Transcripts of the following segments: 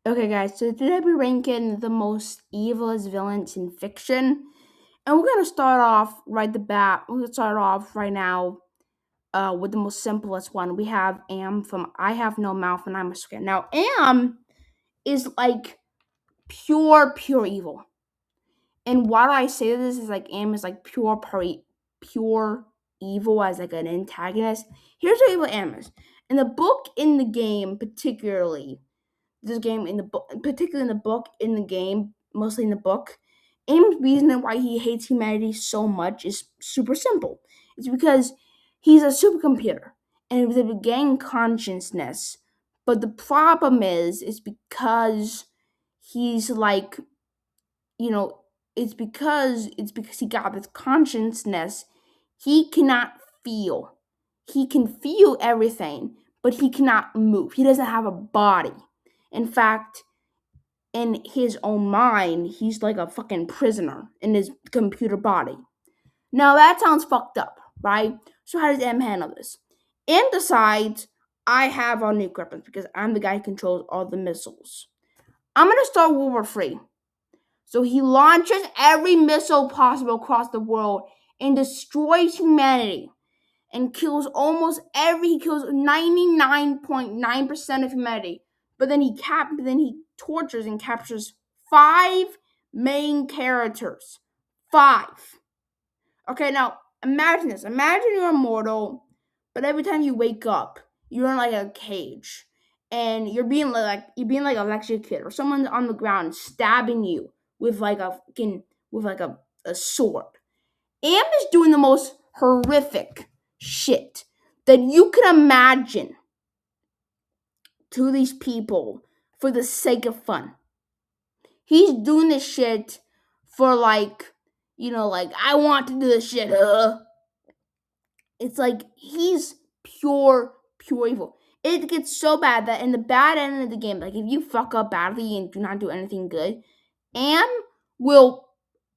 Okay, guys, so today we're ranking the most evilest villains in fiction. And we're going to start off right the bat. We're going to start off right now with the most simplest one. We have Am from I Have No Mouth and I'm a Scared. Now, Am is like pure evil. And why do I say this is like Am is like pure evil as like an antagonist. Here's what evil Am is. In the book, in the game, particularly, this game in the book, particularly in the book, in the game, mostly in the book, Aim's reason why he hates humanity so much is super simple. It's because he's a supercomputer and with a gang consciousness. But the problem is because he's like, you know, it's because he got this consciousness. He cannot feel. He can feel everything, but he cannot move. He doesn't have a body. In fact, in his own mind, he's like a fucking prisoner in his computer body. Now that sounds fucked up, right? So how does M handle this? M decides I have all nuclear weapons because I'm the guy who controls all the missiles. I'm gonna start World War III. So he launches every missile possible across the world and destroys humanity and he kills 99.9% of humanity. But then he tortures and captures five main characters. Five. Okay, now imagine this. Imagine you're immortal, but every time you wake up, you're in like a cage. And you're being like electrocuted, or someone's on the ground stabbing you with like a sword. Am is doing the most horrific shit that you can imagine to these people for the sake of fun. He's doing this shit for like I want to do this shit. It's like he's pure evil. It gets so bad that in the bad end of the game, like if you fuck up badly and do not do anything good, Am will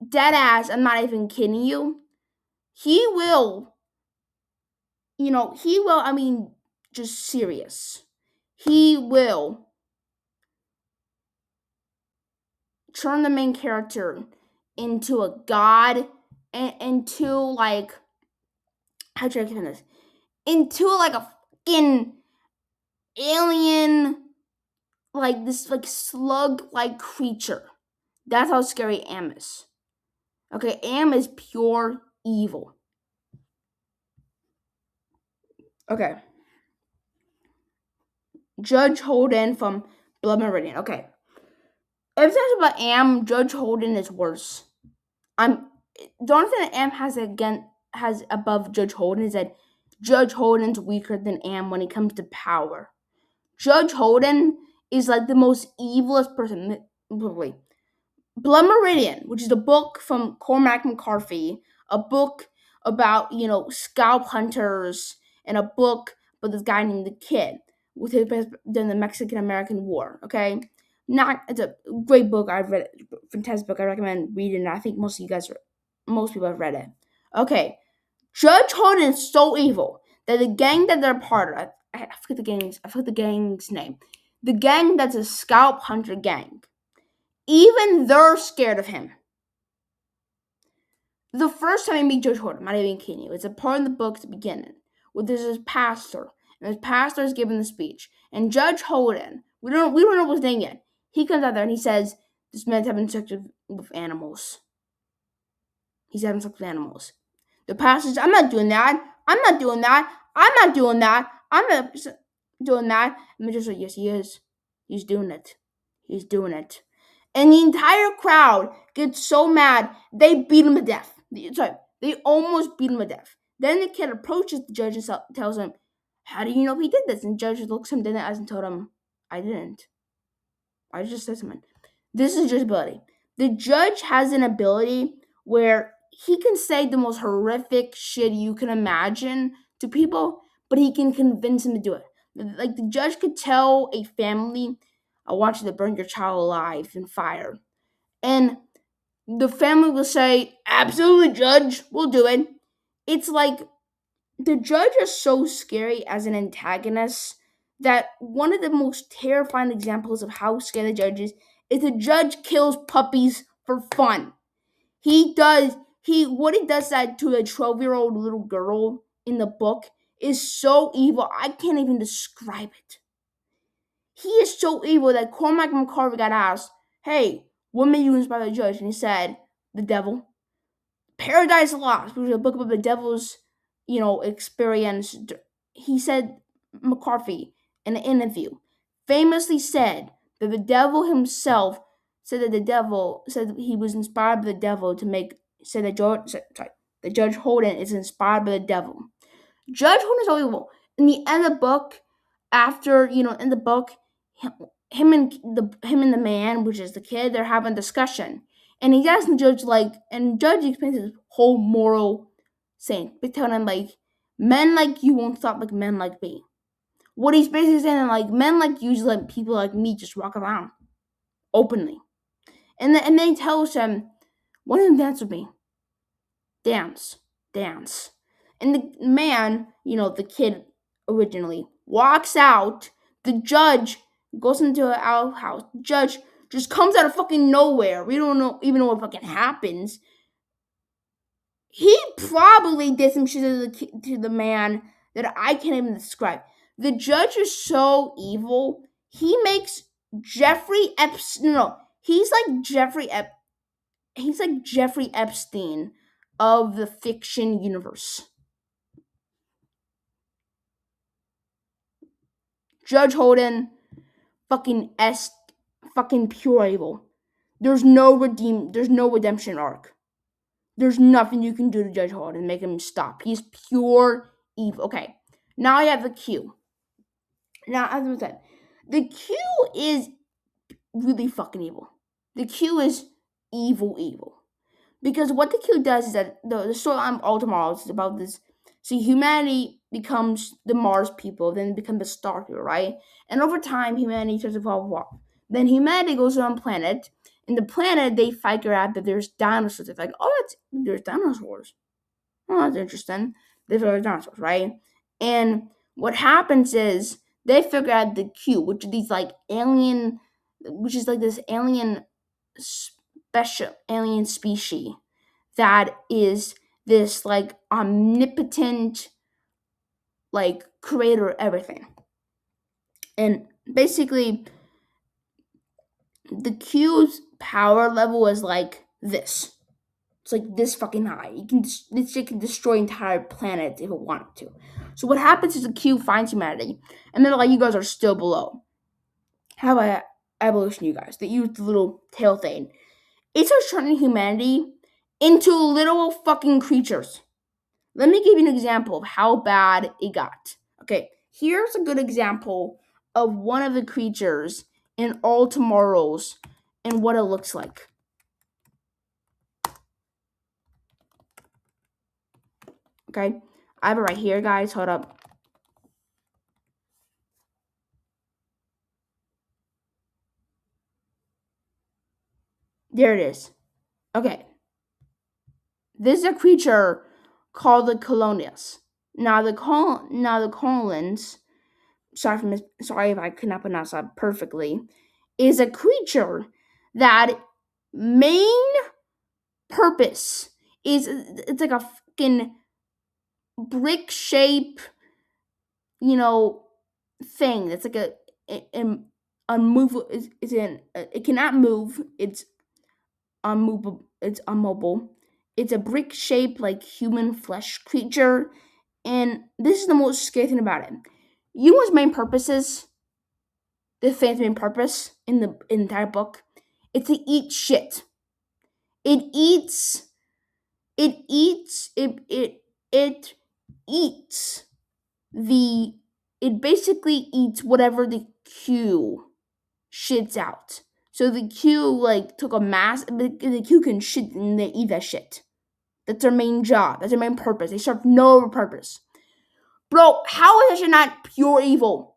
dead ass. I'm not even kidding you. He will I mean, just serious. He will turn the main character into a god and into like, how should I explain this? Into like a fucking alien, like this like slug like creature. That's how scary Am is. Okay, Am is pure evil. Okay. Judge Holden from Blood Meridian. Okay. If it's about Am, Judge Holden is worse. I'm The only thing that Am has above Judge Holden is that Judge Holden's weaker than Am when it comes to power. Judge Holden is like the most evilest person. Wait, Blood Meridian, which is a book from Cormac McCarthy, a book about scalp hunters, and a book about this guy named the Kid with his during the Mexican American War. Okay, it's a great book. I've read it, fantastic book. I recommend reading it. I think most people have read it. Okay, Judge Holden is so evil that the gang that they're part of, I forget the gang's name. The gang that's a scalp hunter gang. Even they're scared of him. The first time I meet Judge Holden, I'm not even kidding you, it's a part in the book at the beginning where there's this pastor, and this pastor is giving the speech, and Judge Holden, we don't know his name yet. He comes out there and he says, "This man's having sex with animals. He's having sex with animals." The pastor says, "I'm not doing that. I'm not doing that. I'm not doing that. I'm not doing that." And the judge says, "Yes, he is. He's doing it. He's doing it." And the entire crowd gets so mad, they beat him to death. They almost beat him to death. Then the kid approaches the judge and tells him, "How do you know he did this?" And the judge looks him dead in the eyes and told him, "I didn't. I just said something." This is just ability. The judge has an ability where he can say the most horrific shit you can imagine to people, but he can convince them to do it. Like the judge could tell a family, "I want you to burn your child alive in fire." And the family will say, "Absolutely, judge, we'll do it." It's like the judge is so scary as an antagonist that one of the most terrifying examples of how scared the judge is the judge kills puppies for fun. He does he what he does that to a 12-year-old little girl in the book is so evil. I can't even describe it. He is so evil that Cormac McCarthy got asked, "Hey, what made you inspire the judge?" And he said, "The devil." Paradise Lost, which is a book about the devil's, experience. He said McCarthy in an interview famously said that the devil himself said that the devil said that he was inspired by the devil to make said that George sorry, that Judge Holden is inspired by the devil. Judge Holden is so evil. In the end of the book, after in the book, him, him and the man, which is the kid, they're having a discussion, and he's asking the judge and judge explains his whole moral saying, by telling him men like you won't stop like men like me. What he's basically saying men like you just let people like me just walk around openly, and then he tells him, "Why don't you dance with me? Dance, dance." And the man, the kid originally, walks out. The judge goes into an outhouse. The judge just comes out of fucking nowhere. We don't even know what fucking happens. He probably did some shit to the man that I can't even describe. The judge is so evil. He makes Jeffrey Epstein. No, he's like Jeffrey Epstein of the fiction universe. Judge Holden, fucking pure evil. There's no redemption arc. There's nothing you can do to Judge Holden and make him stop. He's pure evil. Okay, now I have the Q. Now, as I said, the Q is really fucking evil. The Q is evil. Because what the Q does is that the story I'm all tomorrow is about this. See, humanity becomes the Mars people, then become the star people, right? And over time, humanity starts to evolve. Then humanity goes on a planet, and the planet they figure out that there's dinosaurs. It's like, oh, there's dinosaurs. Oh, that's interesting. There's dinosaurs, right? And what happens is they figure out the Q, which is this alien special alien species that is this omnipotent creator of everything. And basically the Q's power level is like this. It's like this fucking high. This shit can destroy entire planets if it wanted to. So what happens is the Q finds humanity, and they're like, you guys are still below. How about evolution, you guys? They use the little tail thing. It starts turning humanity into literal fucking creatures. Let me give you an example of how bad it got. Okay, here's a good example of one of the creatures in All Tomorrows and what it looks like. Okay, I have it right here, guys. Hold up. There it is. Okay. This is a creature called the Colonius. Now the Colons, sorry if I could not pronounce that perfectly, is a creature that main purpose is it's like a fucking brick shape, thing that's like an unmovable. It cannot move. It's unmovable. It's unmobile. It's a brick shaped human flesh creature, and this is the most scary thing about it. You know what its main purpose is? The fan's main purpose in the entire book? It's to eat shit. It eats. It eats. It eats the. It basically eats whatever the Q shits out. So the Q took a mass. The Q can shit and they eat that shit. That's their main job. That's their main purpose. They serve no other purpose. Bro, how is that shit not pure evil?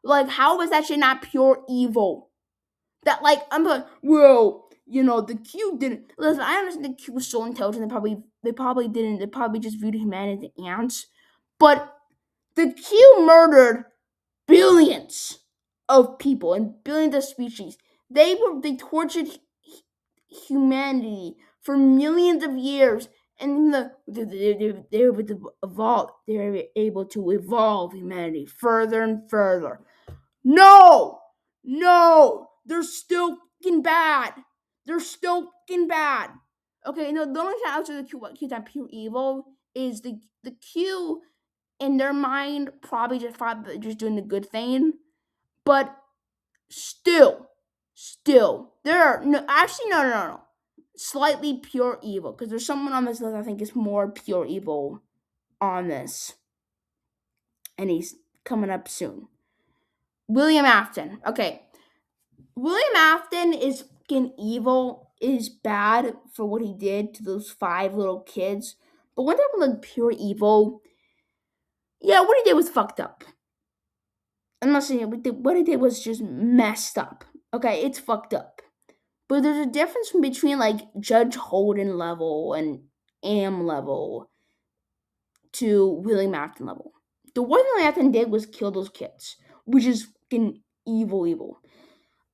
How is that shit not pure evil? That I'm like, whoa, the Q didn't. Listen, I understand the Q was so intelligent. They probably didn't. They probably just viewed humanity as ants. But the Q murdered billions of people and billions of species. They tortured humanity for millions of years, and they were able to evolve. They were able to evolve humanity further and further. No, no, they're still fucking bad. They're still fucking bad. Okay, no, the only thing outside the Q that pure evil is the Q in their mind probably just thought that they're just doing the good thing, but still, there are no, actually, no, slightly pure evil, because there's someone on this list I think is more pure evil on this, and he's coming up soon. William Afton. Okay, William Afton is fucking evil, is bad for what he did to those five little kids. But when they're like pure evil, yeah, what he did was fucked up. I'm not saying what he did was just messed up. Okay, it's fucked up. But there's a difference between like Judge Holden level and Am level to William Afton level. The one thing Afton did was kill those kids, which is fucking evil.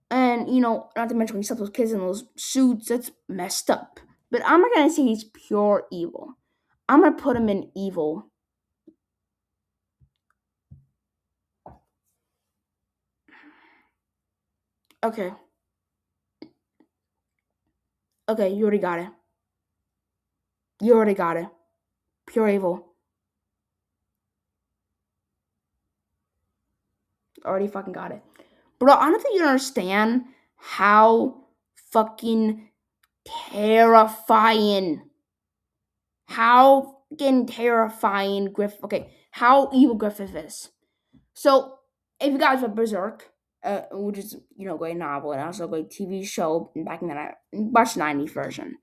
And, not to mention when he stuff those kids in those suits, that's messed up. But I'm not gonna say he's pure evil. I'm gonna put him in evil. Okay. Okay, you already got it. You already got it. Pure evil. Already fucking got it. Bro, I don't think you understand how fucking terrifying. How fucking terrifying Griff. Okay, how evil Griffith is. So, if you guys read Berserk, which is a great novel and also a great TV show back in the much 90s version,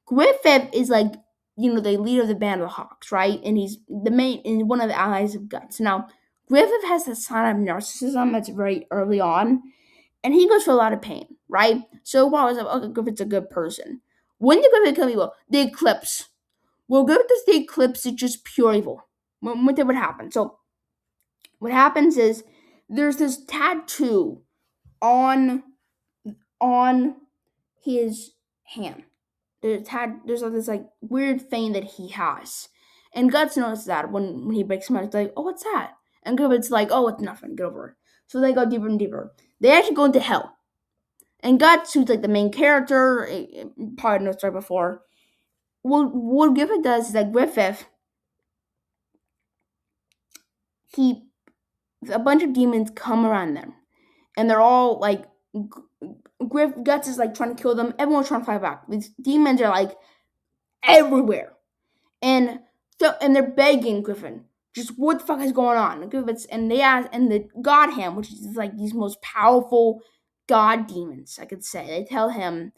Griffith is like the leader of the band of the Hawks, right? And he's the main and one of the allies of Guts. Now, Griffith has a sign of narcissism that's very early on, and he goes through a lot of pain, right? So while I was like, okay, Griffith's a good person. When did Griffith become evil? The eclipse. Well, Griffith does the eclipse, it's just pure evil. What would happen? So what happens is there's this tattoo on his hand. There's this like weird thing that he has, and Guts notices that when he breaks him out, it's like, oh, what's that? And Griffith's like, oh, it's nothing. Get over it. So they go deeper and deeper. They actually go into hell, and Guts, who's like the main character, probably noticed right before. What Griffith does is that Griffith he a bunch of demons come around them, and they're all like Guts is like trying to kill them. Everyone's trying to fight back. These demons are like everywhere, and they're begging Griffin, just what the fuck is going on? And Griffith's and they ask, and the God Ham, which is like these most powerful god demons, I could say, they tell him,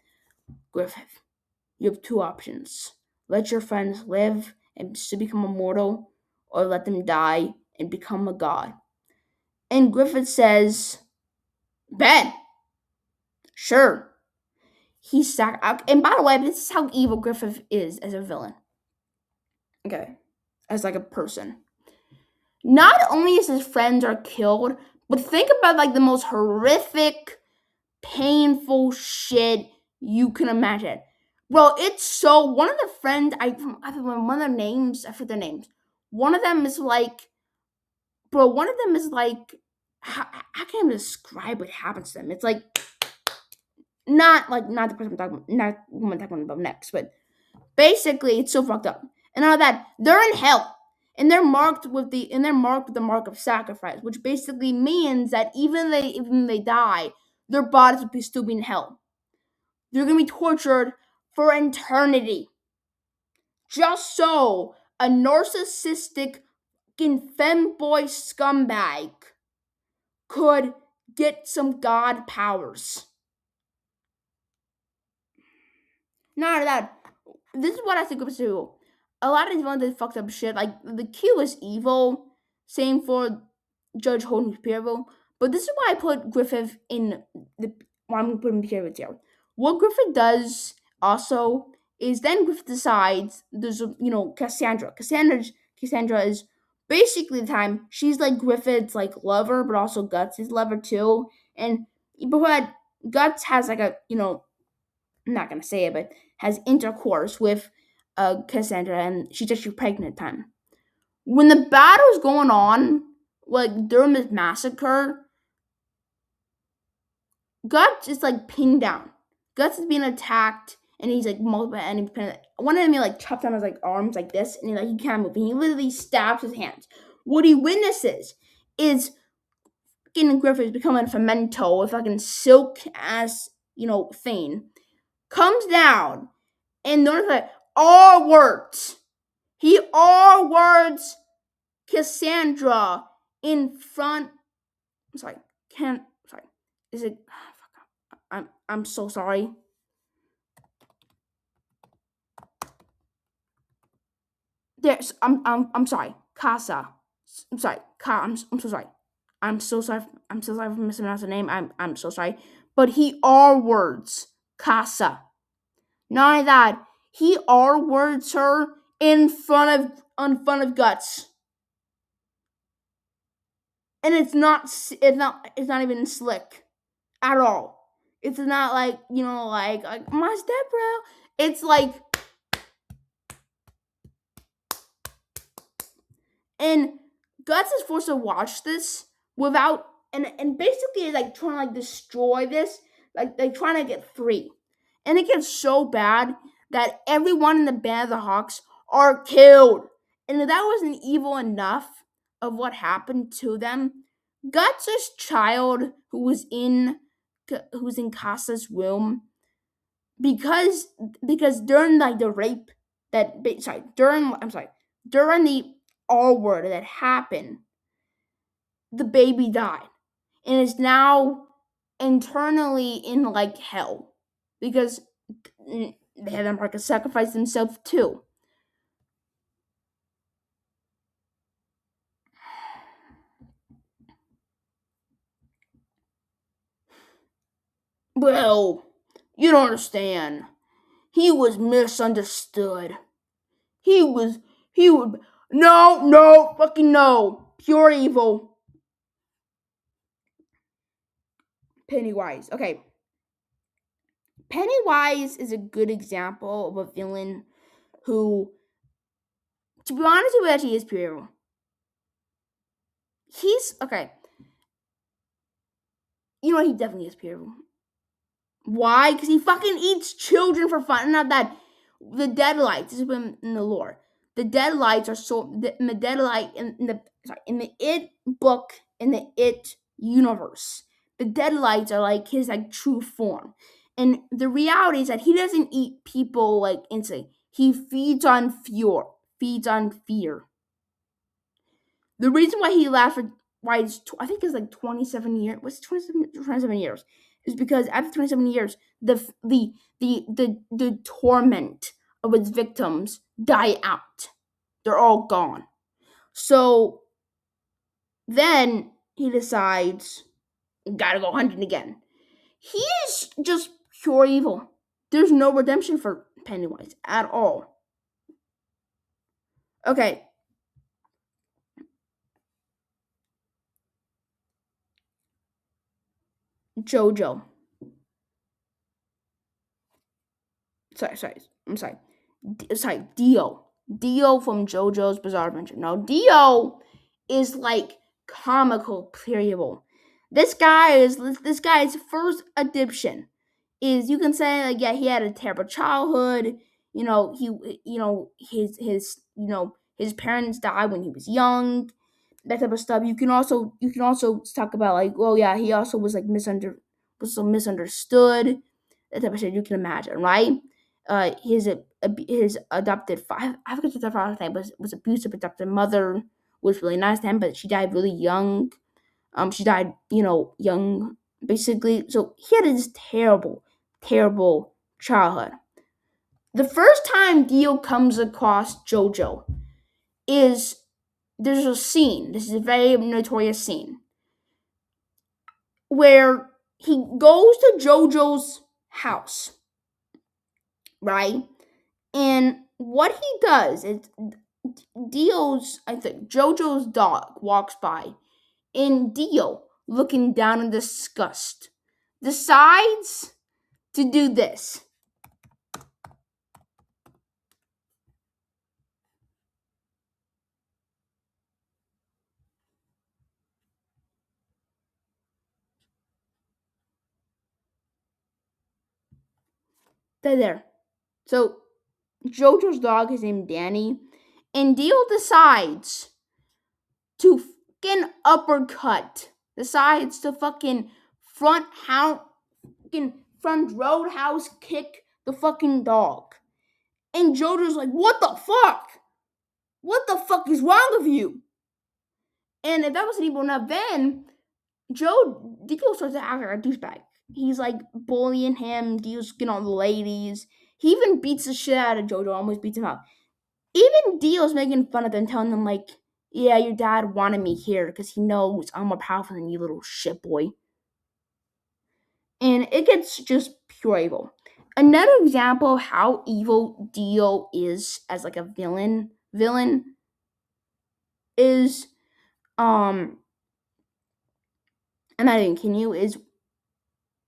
Griffith, you have two options: let your friends live and still become immortal, or let them die and become a god. And Griffith says, Ben, sure. And by the way, this is how evil Griffith is as a villain. Okay, as like a person. Not only is his friends are killed, but think about like the most horrific, painful shit you can imagine. Bro, it's so one of the friends I one of their names, I forget their names. One of them is like, bro, one of them is like, how can I describe what happens to them? It's like not the person I'm talking about, not the woman I'm talking about next, but basically it's so fucked up. And all that, they're in hell. And they're marked with the mark of sacrifice, which basically means that even they die, their bodies will still be in hell. They're gonna be tortured for eternity. Just so a narcissistic femboy scumbag could get some god powers. Not only that, this is what I think of too. A lot of these ones that fucked up shit, like the Q is evil. Same for Judge Holden's evil. But this is why I put Griffith in the. Why I'm putting Griffith here. What Griffith does also is then Griffith decides there's Cassandra. Cassandra is basically the time she's like Griffith's like lover, but also Guts' lover too. And but Guts has like a I'm not gonna say it, but has intercourse with Cassandra, and she's actually pregnant at the time. When the battle's going on, like during this massacre, Guts is like pinned down. Guts is being attacked, and he's like multiple enemies. One enemy like chops down his like arms like this, and he can't move. And he literally stabs his hands. What he witnesses is fucking Griffith becoming a femento, a fucking silk ass thing, comes down, and notice that all words. He all words Cassandra in front. I'm sorry. Can sorry. Is it? I'm so sorry. There's I'm sorry. Casa. I'm sorry. I'm so sorry. I'm so sorry. I'm so sorry for mispronouncing the name. I'm so sorry. But he all words Casa. Not only that, he all words her in front of Guts. And it's not even slick at all. It's not like like my step bro. It's like, and Guts is forced to watch this without, and basically is like trying to like destroy this, like trying to get free, and it gets so bad that everyone in the band of the Hawks are killed, and if that wasn't evil enough of what happened to them, Guts' child who was in Casa's room, because during like the rape during the R word that happened, the baby died and is now internally in like hell because they had them like sacrifice themselves too. Well, you don't understand. He was misunderstood. He was he would no, fucking no. Pure evil. Pennywise. Okay. Pennywise is a good example of a villain who, to be honest with you, actually is pure evil. He's okay. You know he definitely is pure evil. Why? Because he fucking eats children for fun. Not that the Deadlights. This is in the lore. The Deadlights are in the Deadlight in the It book in the It universe. The Deadlights are like his like true form, and the reality is that he doesn't eat people like instantly. He feeds on fear. Feeds on fear. The reason why he lasts for why I think it's like 27 years. What's 27 years? Is because after 27 years, the torment of its victims die out. They're all gone. So then he decides, gotta go hunting again. He is just pure evil. There's no redemption for Pennywise at all. Okay. Jojo. Sorry, Dio. Dio from JoJo's Bizarre Adventure. Now, Dio is like comical playable. This guy's first addiction is, you can say like, yeah, he had a terrible childhood. His parents died when he was young. That type of stuff. You can also talk about like, well, yeah, he also was like misunderstood. That type of shit you can imagine, right? His adopted father, I forget what the father's name was abusive adopted mother was really nice to him, but she died really young. She died, young, basically. So he had this terrible, terrible childhood. The first time Dio comes across JoJo is there's a scene. This is a very notorious scene where he goes to JoJo's house, right? And what he does is I think Jojo's dog walks by, and Dio, looking down in disgust, decides to do this. There. So Jojo's dog is named Danny, and Dio decides to fucking uppercut. Decides to fucking fucking front roadhouse kick the fucking dog. And Jojo's like, "What the fuck? What the fuck is wrong with you?" And if that wasn't even enough, then Dio starts to act like a douchebag. He's like bullying him. Dio's getting on the ladies. He even beats the shit out of Jojo. Almost beats him up. Even Dio's making fun of them, telling them like, "Yeah, your dad wanted me here because he knows I'm more powerful than you, little shit boy." And it gets just pure evil. Another example of how evil Dio is as like a villain is and I didn't continue is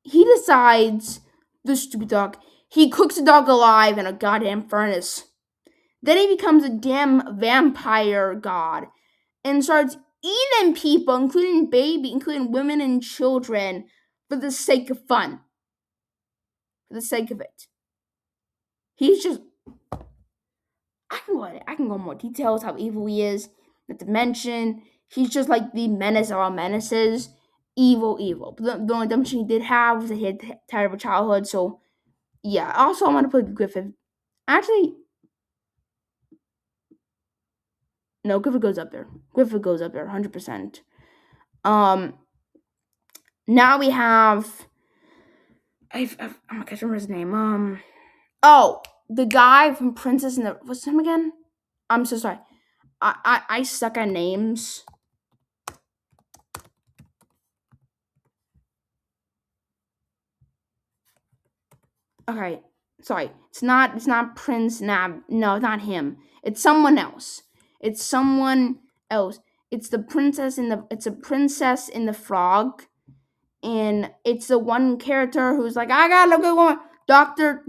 he decides the stupid dog he cooks the dog alive in a goddamn furnace. Then he becomes a damn vampire god and starts eating people, including women and children, for the sake of fun, for the sake of it. He's just I can go more details how evil he is. Not to mention, he's just like the menace of all menaces. Evil, evil. But the only dumb thing he did have was that he had a terrible childhood. So yeah. Also, I want to put Griffith. Actually, no, Griffith goes up there. Griffith goes up there, 100%. Um, now we have. I can't remember his name. Oh, the guy from Princess and the what's his name again? I'm so sorry. I suck at names. Okay, sorry. It's not Prince Nab. No, it's not him. It's someone else. It's someone else. It's a princess in the frog, and it's the one character who's like, I got a good one. Doctor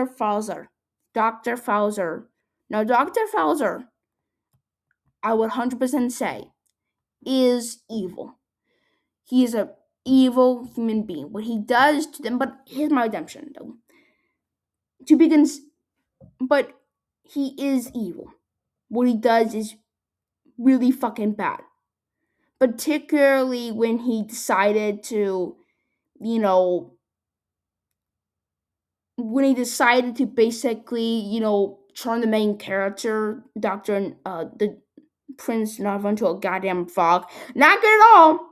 Fowler. Doctor Fowler. Now, Doctor Fowler, I would 100% say, is evil. He is a evil human being. What he does to them, but here's my redemption though. To begin, but he is evil. What he does is really fucking bad. Particularly when he decided to, you know, when he decided to basically, turn the main character, the Prince Nava into a goddamn frog. Not good at all.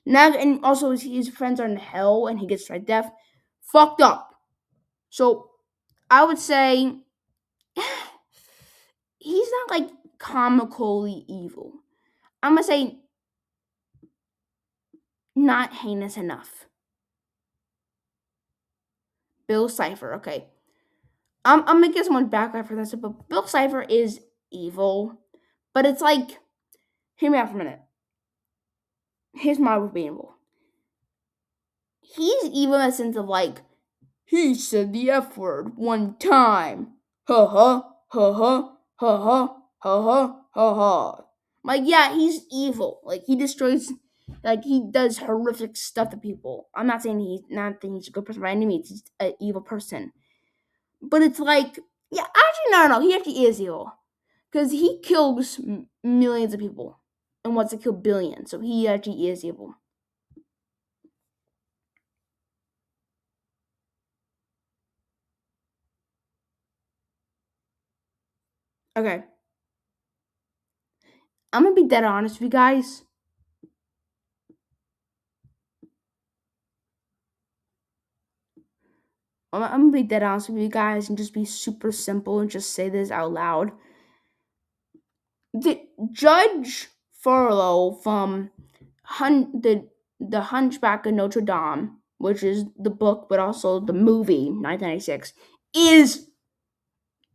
Not, and also his friends are in hell and he gets tried death. Fucked up. So I would say he's not like comically evil. I'm gonna say not heinous enough. Bill Cipher, okay. I'm gonna get someone background for this, but Bill Cipher is evil. But it's like, hear me out for a minute. Here's my would being evil. He's evil in the sense of like, he said the F word one time. Ha ha, ha ha, ha ha, ha ha, ha ha. Like, yeah, he's evil. Like, he destroys, like, he does horrific stuff to people. I'm not saying he's a good person by any means. He's an evil person. But it's like, yeah, actually, no. He actually is evil. Because he kills millions of people and wants to kill billions. So he actually is evil. Okay. I'm going to be dead honest with you guys. I'm gonna be dead honest with you guys and just be super simple and just say this out loud. The Judge Furlow from the Hunchback of Notre Dame, which is the book but also the movie 1996, is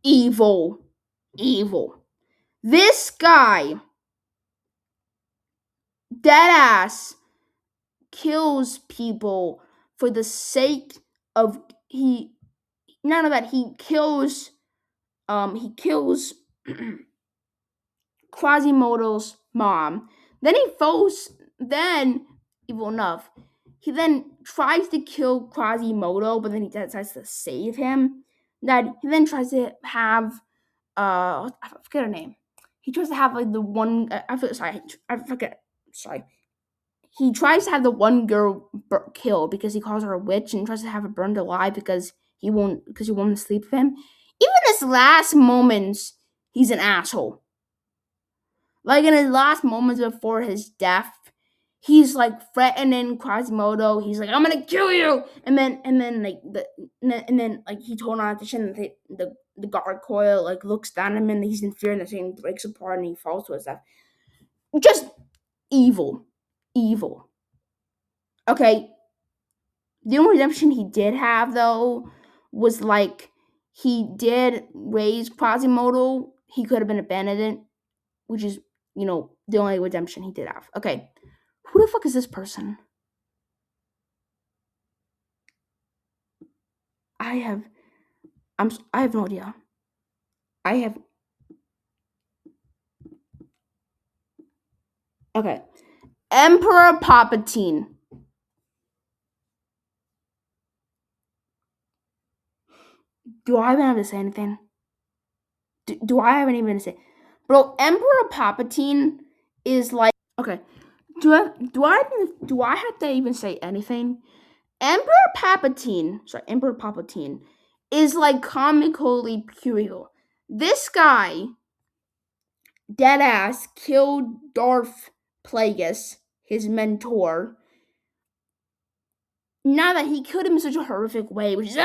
evil. Evil. This guy, dead ass, kills people for the sake of he. None of that. He kills Quasimodo's mom. Then he falls. Then evil enough, he then tries to kill Quasimodo, but then he decides to save him. That he then tries to have I forget her name. He tries to have like the one I forget, sorry I forget sorry. He tries to have the one girl killed because he calls her a witch and tries to have her burned alive because he won't sleep with him. Even his last moments, he's an asshole. Like in his last moments before his death, he's like threatening Quasimodo. He's like, "I'm gonna kill you," and then like and then like he told on the chin, and the guard coil like looks down at him, and he's in fear, and the thing breaks apart, and he falls to his death. Just evil, evil. Okay, the only redemption he did have though was like he did raise Quasimodo. He could have been abandoned, which is the only redemption he did have. Okay, who the fuck is this person? I have I have no idea. I have okay. Emperor Palpatine. Do I even have to say anything? Do I have anything to say? Bro, Emperor Palpatine is like okay. Do I have to even say anything? Emperor Palpatine is like comically pure. This guy, dead ass, killed Darth Plagueis, his mentor. Now that he killed him in such a horrific way, which is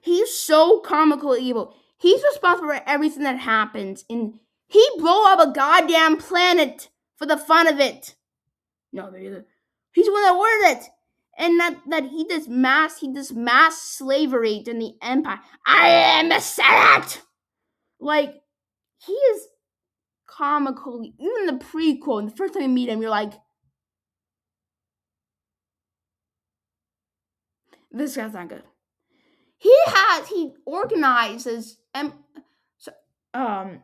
he's so comical evil. He's responsible for everything that happens, and he blew up a goddamn planet for the fun of it. No, he's the one that ordered it, and that he does mass slavery in the empire. I am the Senate. Like he is comical. Even the prequel, and the first time you meet him, you're like, this guy's not good. He organizes so, um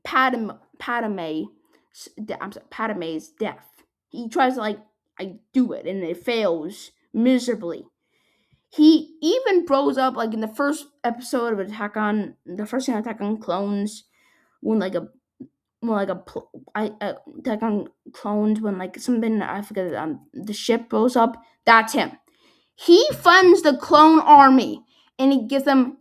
Padme Padme's death. He tries to like I do it and it fails miserably. He even blows up like in the first episode of Attack on Clones when like a Attack on Clones when like something I forget the ship blows up. That's him. He funds the clone army and he gives them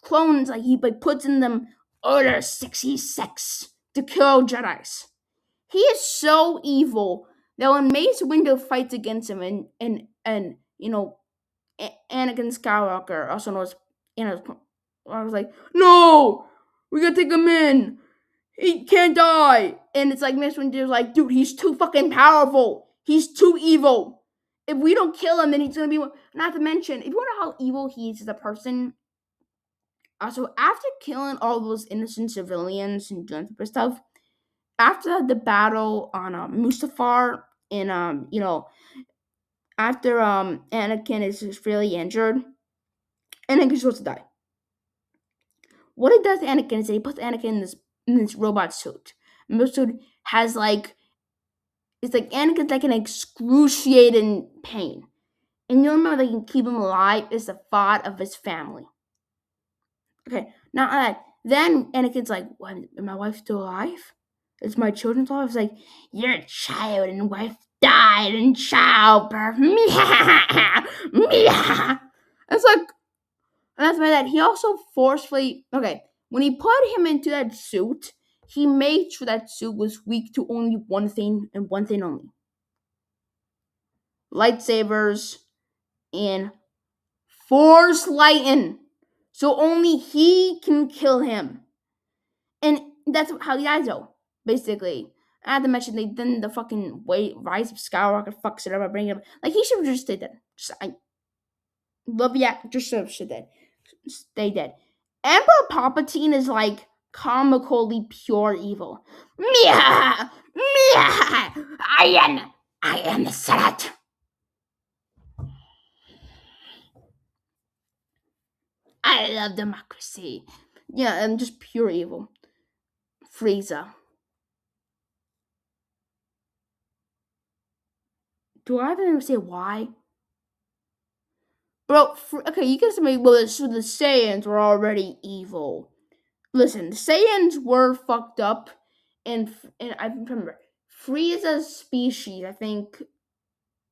clones like he puts in them Order 66 to kill Jedi's. He is so evil that when Mace Windu fights against him and Anakin Skywalker, also known as I was like, no, we gotta take him in. He can't die. And it's like Mace Windu's like, dude, he's too fucking powerful. He's too evil. If we don't kill him, then he's gonna be. Not to mention, if you wonder how evil he is as a person, so after killing all those innocent civilians and doing stuff, after the battle on Mustafar, and after Anakin is severely injured, Anakin's supposed to die. What he does to Anakin is he puts Anakin in this robot suit. And this suit has like it's like Anakin's like in excruciating pain. And you remember they can keep him alive is the thought of his family. Okay, not that. Then Anakin's like, "What? Is my wife still alive? Is my children still alive?" It's like, "Your child and wife died in childbirth." It's like, and that's why that he also forcefully when he put him into that suit, he made sure that suit was weak to only one thing and one thing only: lightsabers and force lightning. So only he can kill him. And that's how he dies, though, basically. I had to mention then the fucking Rise of Skywalker fucks it up by bringing him. Like, he should have just stayed dead. I love the actor, just should have stayed dead. Stay dead. Emperor Palpatine is like comically pure evil. Mia, Mia, I am the Senate. I love democracy. Yeah, and just pure evil. Frieza. Do I even say why? Bro, okay, you can say, well, so the Saiyans were already evil. Listen, the Saiyans were fucked up, and I remember Frieza's species. I think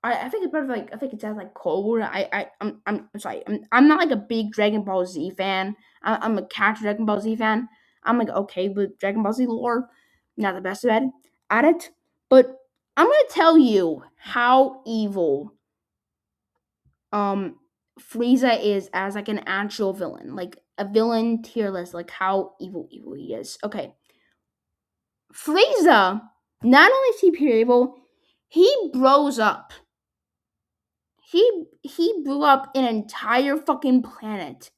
it's part of like I think it's like cold. I'm sorry. I'm not like a big Dragon Ball Z fan. I'm a catch Dragon Ball Z fan. I'm like okay with Dragon Ball Z lore, not the best at it, but I'm gonna tell you how evil um Frieza is as like an actual villain, like a villain tier list, like how evil he is. Okay, Frieza, not only is he pure evil, he blows up. He blew up an entire fucking planet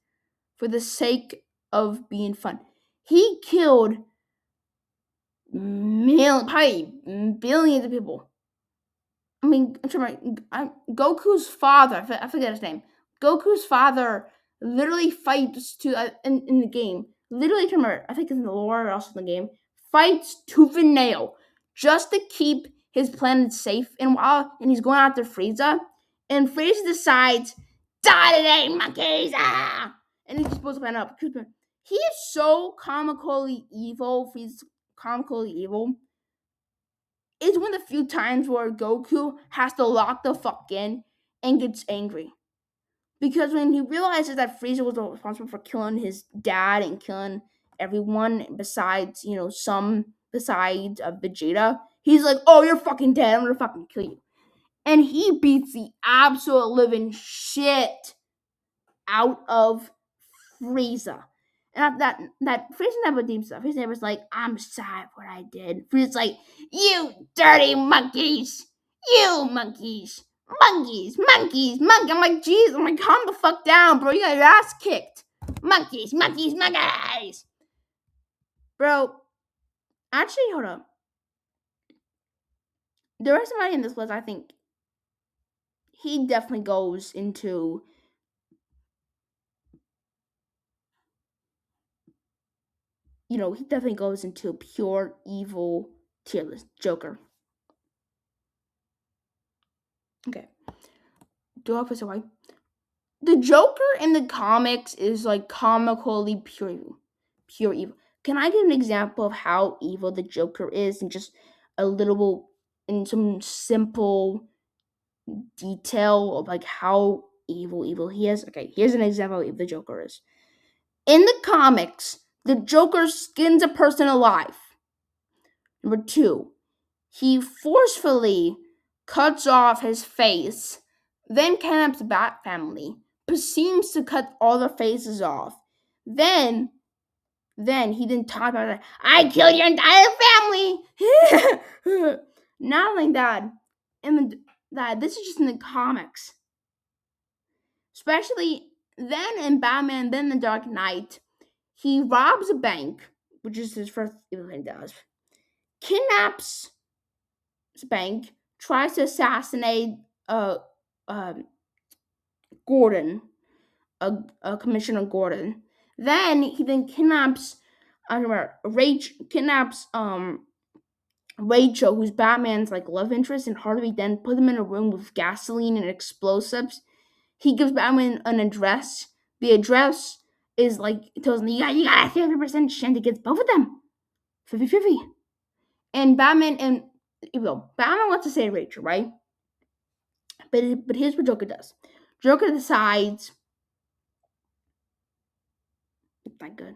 for the sake of being fun. He killed probably billions of people. I mean, I'm trying Goku's father. I forget his name. Goku's father literally fights to in the game. Literally, remember, I think in the lore or also in the game, fights tooth and nail just to keep his planet safe. And he's going after Frieza, and Frieza decides, "Die today, monkeys!" Ah! And he just blows the planet up. He is so comically evil. He's comically evil. It's one of the few times where Goku has to lock the fuck in and gets angry. Because when he realizes that Frieza was responsible for killing his dad and killing everyone besides, besides Vegeta, he's like, oh, you're fucking dead. I'm gonna fucking kill you. And he beats the absolute living shit out of Frieza. And that Frieza never deems stuff. His never was like, I'm sorry for what I did. Frieza's like, you dirty monkeys! You monkeys! Monkey. I'm like, jeez, I'm like, calm the fuck down, bro. You got your ass kicked. Monkeys. Bro, actually, hold up. There is somebody in this list, I think he definitely goes into he definitely goes into pure evil tier list. Joker. Okay. Do I have to why? The Joker in the comics is like comically pure evil. Pure evil. Can I give an example of how evil the Joker is in just a little in some simple detail of like how evil he is? Okay, here's an example of the Joker is. In the comics, the Joker skins a person alive. Number two, he forcefully cuts off his face, then kidnaps the Bat family, proceeds to cut all their faces off. Then he didn't talk about it. I killed your entire family. Not like that. That this is just in the comics. Especially then in Batman, then the Dark Knight, he robs a bank, which is his first evil thing he does. Kidnaps bank, tries to assassinate Gordon, Commissioner Gordon. Then he kidnaps Rachel, who's Batman's like love interest, and Harvey then put them in a room with gasoline and explosives. He gives Batman an address. The address is like it tells him you got a 50% chance to get both of them. 50-50. And Batman wants to save Rachel, right? But here's what Joker does. Joker decides it's not good.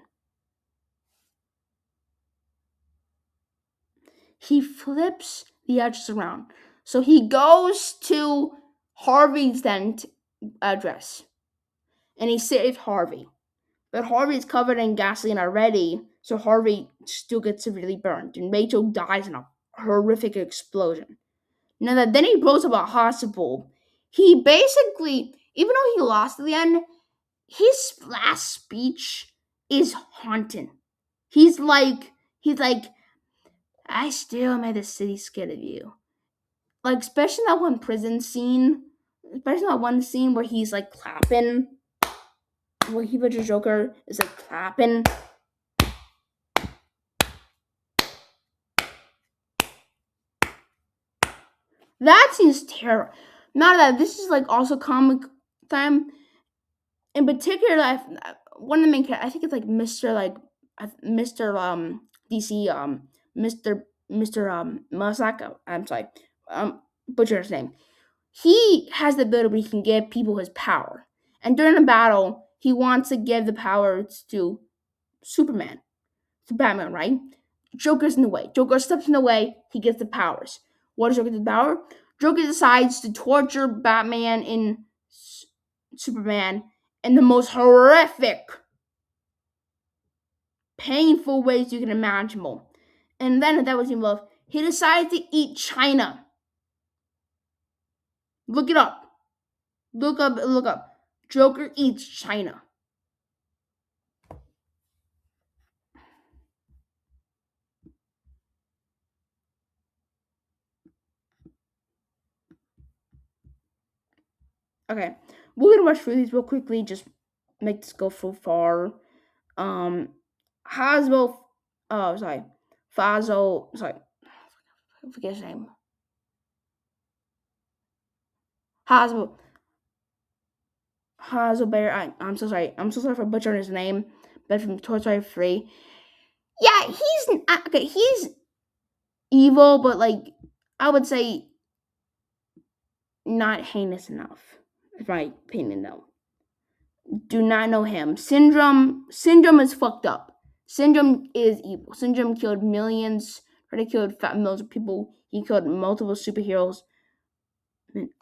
He flips the edges around. So he goes to Harvey's address. And he saves Harvey. But Harvey is covered in gasoline already, so Harvey still gets severely burned. And Rachel dies in a horrific explosion. Now that then he blows up a hospital. He basically, even though he lost at the end, his last speech is haunting. He's like, I still made the city scared of you. Like, especially that one prison scene, especially that one scene where he's like clapping, where he pictures Joker is like clapping. That seems terrible. Not that this is like also comic time. In particular, one of the main characters, I think it's like Mr. DC Mr. Masako. I'm sorry, butcher his name. He has the ability where he can give people his power, and during a battle, he wants to give the powers to Superman, to Batman, right? Joker's in the way. Joker steps in the way. He gets the powers. What does Joker get the power? Joker decides to torture Batman and Superman in the most horrific, painful ways you can imagine. And then that was involved. He decided to eat China. Look it up. Look up. Look up. Joker eats China. Okay, we're gonna rush through these real quickly. Just make this go so far. Um, Hasbro. Oh, sorry. Fazo. Sorry, I forget his name. Hasbro. Hazelbear. I'm so sorry. I'm so sorry for butchering his name. But from Toy Story 3. Yeah, he's okay. He's evil, but like I would say not heinous enough. In my opinion, though. Do not know him. Syndrome is fucked up. Syndrome is evil. Syndrome killed millions. Already killed millions of people. He killed multiple superheroes.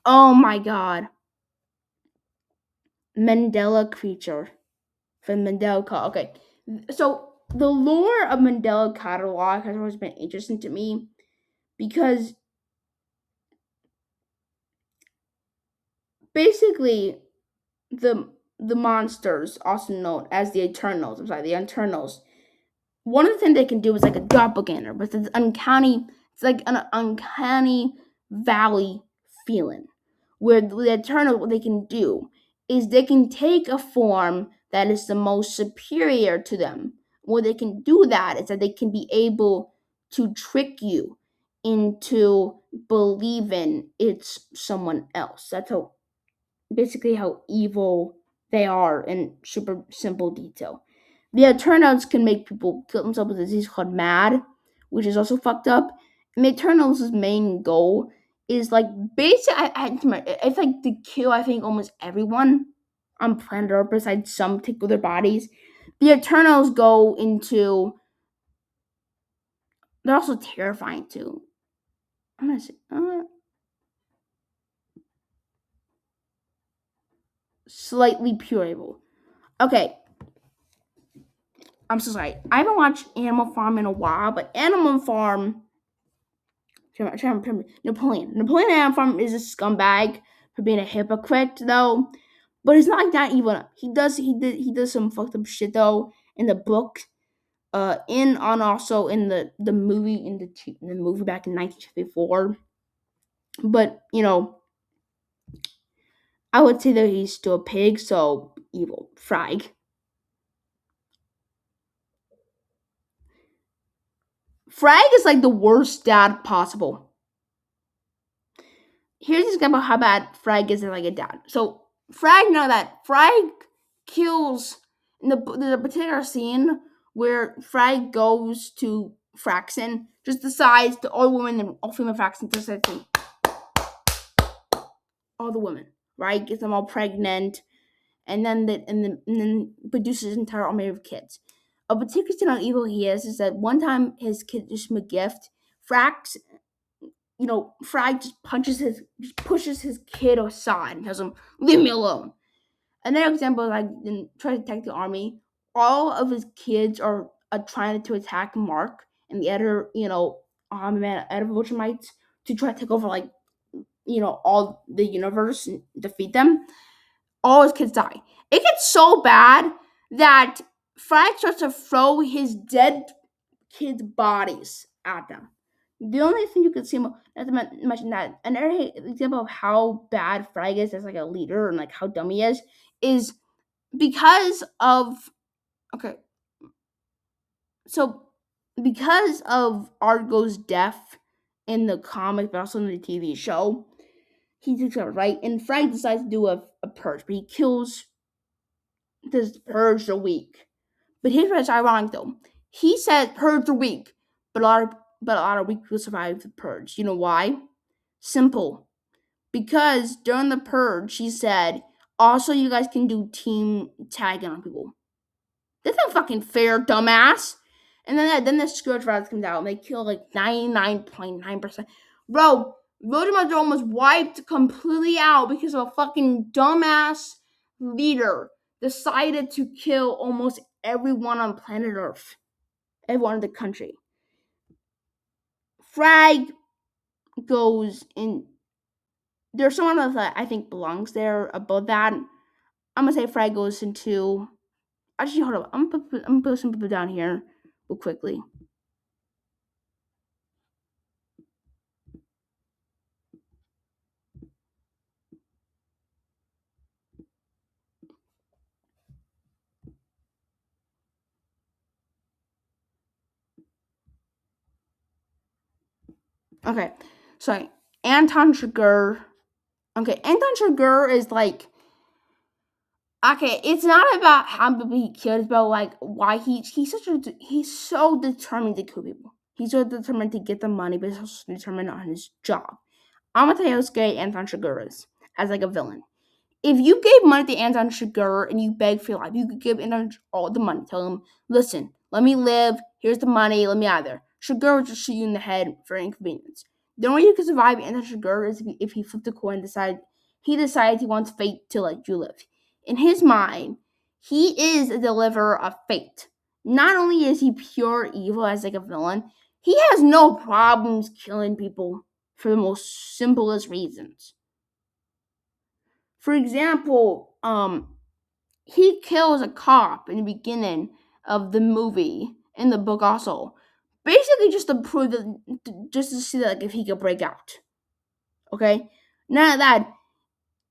Oh my god. Mandela creature from Mandela Catalog. Okay, so the lore of Mandela Catalog has always been interesting to me because basically the monsters, also known as the Eternals, the Eternals, one of the things they can do is like a doppelganger, but it's uncanny. It's like an uncanny valley feeling, where the Eternal, what they can do is they can take a form that is the most superior to them. What they can do that is that they can be able to trick you into believing it's someone else. That's how basically how evil they are in super simple detail. The Eternals can make people kill themselves with a disease called MAD, which is also fucked up. And the Eternals' main goal is like basically, it's like to kill, I think, almost everyone on planet Earth besides some take with their bodies. The Eternals go into. They're also terrifying too. I'm gonna say, slightly pure evil. Okay, I'm so sorry. I haven't watched Animal Farm in a while, but Animal Farm. Napoleon. Napoleon Animal Farm is a scumbag for being a hypocrite, though. But he's not like that evil. He does some fucked up shit though in the book. In on also in the movie in the movie back in 1954. But I would say that he's still a pig, so evil. Frag. Frag is like the worst dad possible. Here's this guy about how bad Frag is like a dad. So Frag, know that Frag kills in there's a particular scene where Frag goes to Fraxon, just decides to all women and all female Fraxon decides to all the women, right? Gets them all pregnant, and then produces his entire army of kids. A particular thing how evil he is that one time his kid just from a gift, Frax Frag just pushes his kid aside and tells him, "Leave me alone." Another example, like in trying to attack the army, all of his kids are trying to attack Mark and the other, man, other Viltrumites to try to take over, like, all the universe and defeat them. All his kids die. It gets so bad that Frag starts to throw his dead kids' bodies at them. The only thing you could see, not to mention that, another example of how bad Frag is as like a leader and like how dumb he is because of okay, so because of Argo's death in the comic, but also in the TV show, he takes over, right? And Frag decides to do a purge, but he kills this purge a week. But here's what's ironic though. He said purge a week, but a lot of weak people survive the purge. You know why? Simple. Because during the purge, he said, also you guys can do team tagging on people. That's not fucking fair, dumbass. And then the Scourge Virus comes out and they kill like 99.9%. Bro, Rhododendron was wiped completely out because of a fucking dumbass leader decided to kill almost everyone on planet Earth. Everyone in the country. Frag goes in. There's someone else that I think belongs there above that. I'm gonna say Frag goes into. Actually, hold up. I'm gonna put some people down here real quickly. Okay, so Anton Chigurh. Okay, Anton Chigurh is like. Okay, it's not about how many people he killed. It's about like why he's so determined to kill people. He's so determined to get the money, but he's also determined on his job. I'm gonna tell you how scary Anton Chigurh is as like a villain. If you gave money to Anton Chigurh and you begged for your life, you could give Anton all the money. Tell him, listen, let me live. Here's the money. Let me out of there. Chigurh would just shoot you in the head for inconvenience. The only way you can survive Anton Chigurh is if he flipped a coin and decides he wants fate to let you live. In his mind, he is a deliverer of fate. Not only is he pure evil as like a villain, he has no problems killing people for the most simplest reasons. For example, he kills a cop in the beginning of the movie, in the book also, basically just to prove that, just to see that like, if he could break out. Okay, none of that.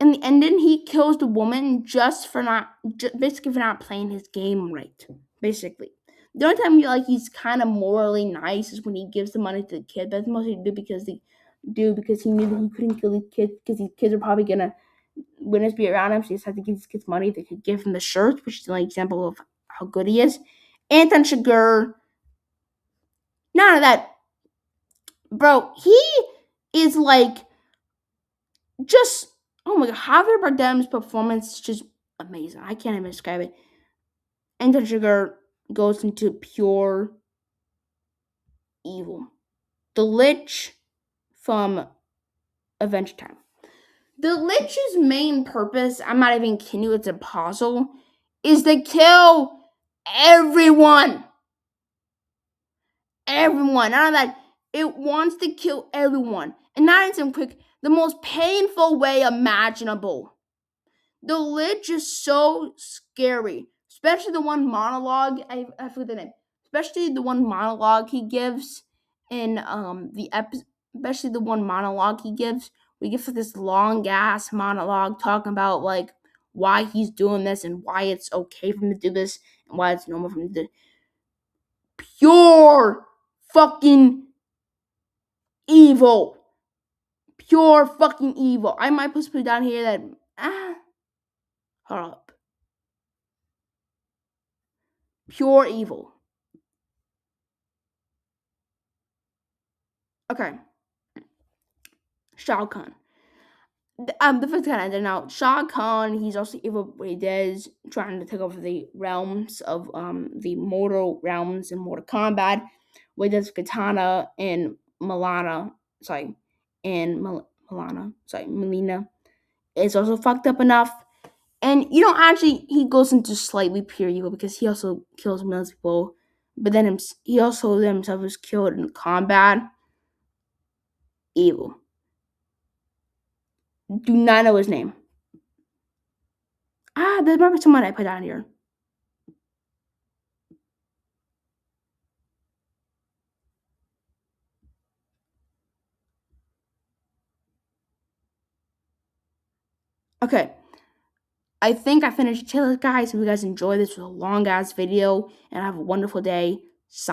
And then he kills the woman just for not, basically for not playing his game right. Basically, the only time you like he's kind of morally nice is when he gives the money to the kid. But that's mostly because he knew that he couldn't kill the kids because these kids are probably gonna witness be around him, so he decided to give these kids money. They could give him the shirt, which is an example of how good he is. Anton Chigurh, none of that. Bro, he is like just oh my god, Javier Bardem's performance is just amazing. I can't even describe it. Anton Chigurh goes into pure evil. The Lich from Adventure Time. The Lich's main purpose, I'm not even kidding you, it's a puzzle, is to kill everyone. Everyone. None of that. It wants to kill everyone. And not in some quick, the most painful way imaginable. The Lich is so scary. Especially the one monologue. I forget the name. Especially the one monologue he gives in the episode. Especially the one monologue he gives. We give this long ass monologue talking about like why he's doing this and why it's okay for him to do this and why it's normal for him to do pure fucking evil. Pure fucking evil. I might put down here that hold up. Pure evil. Okay. Shao Kahn. The first guy I did now. Shao Kahn, he's also evil what he does, trying to take over the realms of the mortal realms in Mortal Kombat with his katana and Milana. Sorry. And Milana. Sorry, Melina. It's also fucked up enough. And actually, he goes into slightly pure evil because he also kills millions of people. But then he also himself is killed in combat. Evil. Do not know his name. There might be someone I put down here. Okay, I think I finished the tier list, guys. If you guys enjoyed this, was a long ass video, and have a wonderful day. Sign.